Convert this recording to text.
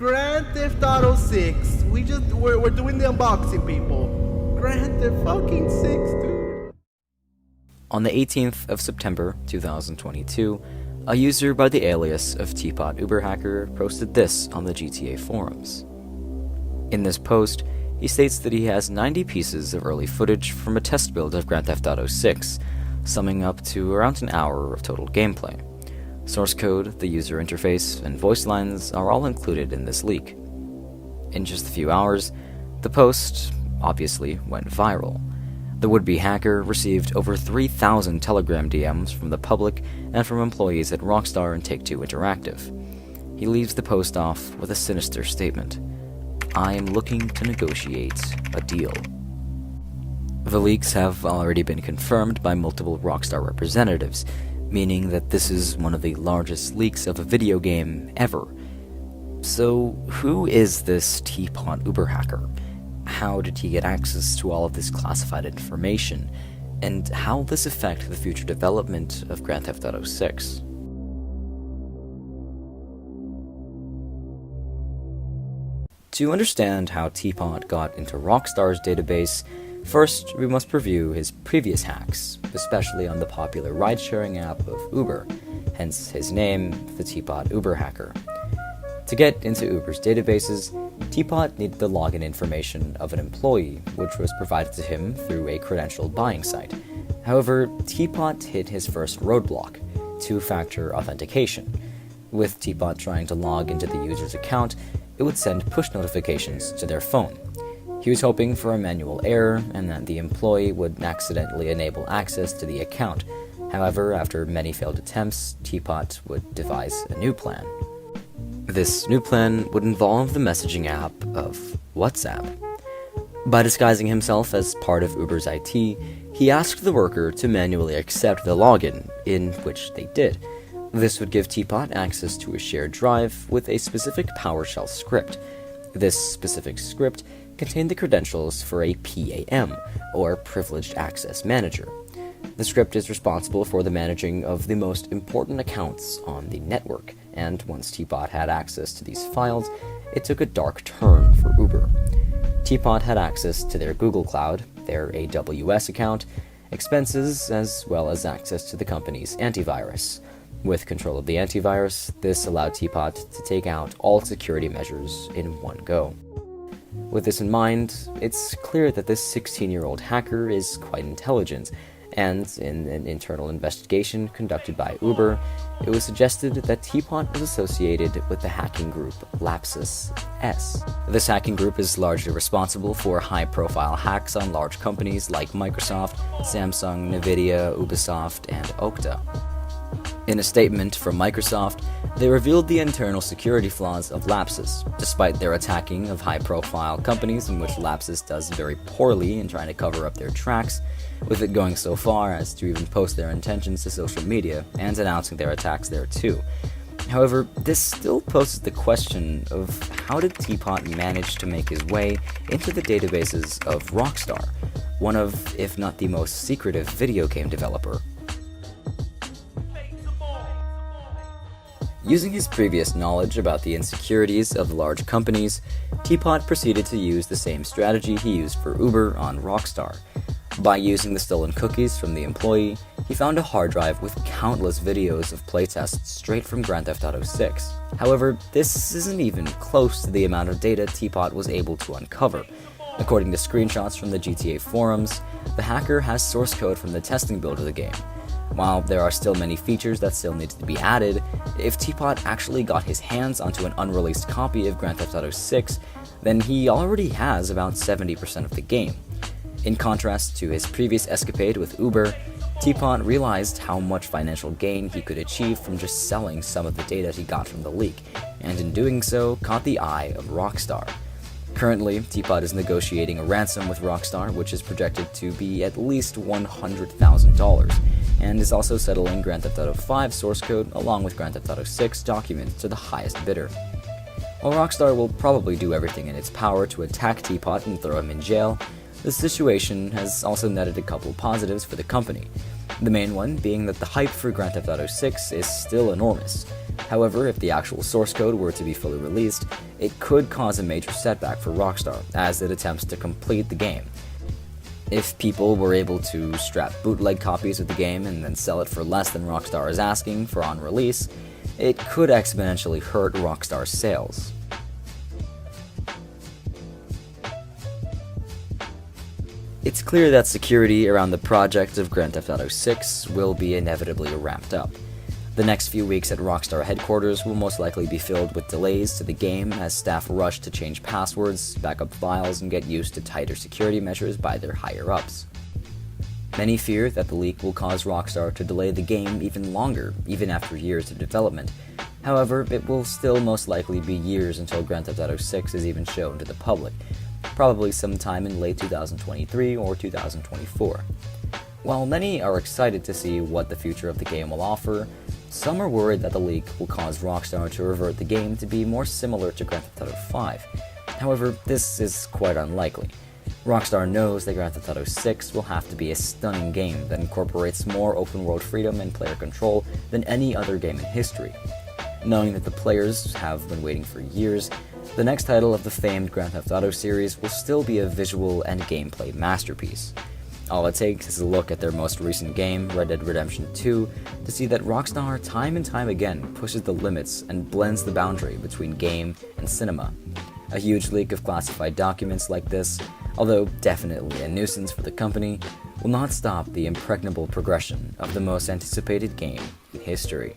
Grand Theft Auto 6. We're doing the unboxing, people. Grand Theft fucking 6, dude. On the 18th of September 2022, a user by the alias of teapotuberhacker posted this on the GTA forums. In this post, he states that he has 90 pieces of early footage from a test build of Grand Theft Auto 6, summing up to around an hour of total gameplay. Source code, the user interface, and voice lines are all included in this leak. In just a few hours, the post obviously went viral. The would-be hacker received over 3,000 Telegram DMs from the public and from employees at Rockstar and Take-Two Interactive. He leaves the post off with a sinister statement: "I am looking to negotiate a deal." The leaks have already been confirmed by multiple Rockstar representatives, meaning that this is one of the largest leaks of a video game ever. So, who is this teapotuberhacker? How did he get access to all of this classified information? And how will this affect the future development of Grand Theft Auto 6? To understand how Teapot got into Rockstar's database, first we must review his previous hacks, especially on the popular ride-sharing app of Uber, hence his name, the teapotuberhacker. To get into Uber's databases, Teapot needed the login information of an employee, which was provided to him through a credentialed buying site. However, Teapot hit his first roadblock: two-factor authentication. With Teapot trying to log into the user's account, it would send push notifications to their phone. He was hoping for a manual error and that the employee would accidentally enable access to the account. However, after many failed attempts, Teapot would devise a new plan. This new plan would involve the messaging app of WhatsApp. By disguising himself as part of Uber's IT, he asked the worker to manually accept the login, in which they did. This would give Teapot access to a shared drive with a specific PowerShell script. This specific script contained the credentials for a PAM, or Privileged Access Manager. The script is responsible for the managing of the most important accounts on the network, and once Teapot had access to these files, it took a dark turn for Uber. Teapot had access to their Google Cloud, their AWS account, expenses, as well as access to the company's antivirus. With control of the antivirus, this allowed Teapot to take out all security measures in one go. With this in mind, it's clear that this 16-year-old hacker is quite intelligent, and in an internal investigation conducted by Uber, it was suggested that Teapot was associated with the hacking group Lapsus S. This hacking group is largely responsible for high-profile hacks on large companies like Microsoft, Samsung, Nvidia, Ubisoft, and Okta. In a statement from Microsoft, they revealed the internal security flaws of Lapsus, despite their attacking of high-profile companies in which Lapsus does very poorly in trying to cover up their tracks, with it going so far as to even post their intentions to social media and announcing their attacks there too. However, this still poses the question of how did Teapot manage to make his way into the databases of Rockstar, one of, if not the most secretive video game developer. Using his previous knowledge about the insecurities of large companies, Teapot proceeded to use the same strategy he used for Uber on Rockstar. By using the stolen cookies from the employee, he found a hard drive with countless videos of playtests straight from Grand Theft Auto 6. However, this isn't even close to the amount of data Teapot was able to uncover. According to screenshots from the GTA forums, the hacker has source code from the testing build of the game. While there are still many features that still need to be added, if Teapot actually got his hands onto an unreleased copy of Grand Theft Auto 6, then he already has about 70% of the game. In contrast to his previous escapade with Uber, Teapot realized how much financial gain he could achieve from just selling some of the data he got from the leak, and in doing so, caught the eye of Rockstar. Currently, Teapot is negotiating a ransom with Rockstar, which is projected to be at least $100,000, and is also settling Grand Theft Auto 5 source code along with Grand Theft Auto 6 documents to the highest bidder. While Rockstar will probably do everything in its power to attack Teapot and throw him in jail, the situation has also netted a couple positives for the company. The main one being that the hype for Grand Theft Auto 6 is still enormous. However, if the actual source code were to be fully released, it could cause a major setback for Rockstar as it attempts to complete the game. If people were able to strap bootleg copies of the game and then sell it for less than Rockstar is asking for on release, it could exponentially hurt Rockstar's sales. It's clear that security around the project of Grand Theft Auto 6 will be inevitably ramped up. The next few weeks at Rockstar headquarters will most likely be filled with delays to the game as staff rush to change passwords, back up files, and get used to tighter security measures by their higher-ups. Many fear that the leak will cause Rockstar to delay the game even longer, even after years of development. However, it will still most likely be years until Grand Theft Auto 6 is even shown to the public, probably sometime in late 2023 or 2024. While many are excited to see what the future of the game will offer, some are worried that the leak will cause Rockstar to revert the game to be more similar to Grand Theft Auto 5. However, this is quite unlikely. Rockstar knows that Grand Theft Auto 6 will have to be a stunning game that incorporates more open-world freedom and player control than any other game in history. Knowing that the players have been waiting for years, the next title of the famed Grand Theft Auto series will still be a visual and gameplay masterpiece. All it takes is a look at their most recent game, Red Dead Redemption 2, to see that Rockstar time and time again pushes the limits and blends the boundary between game and cinema. A huge leak of classified documents like this, although definitely a nuisance for the company, will not stop the impregnable progression of the most anticipated game in history.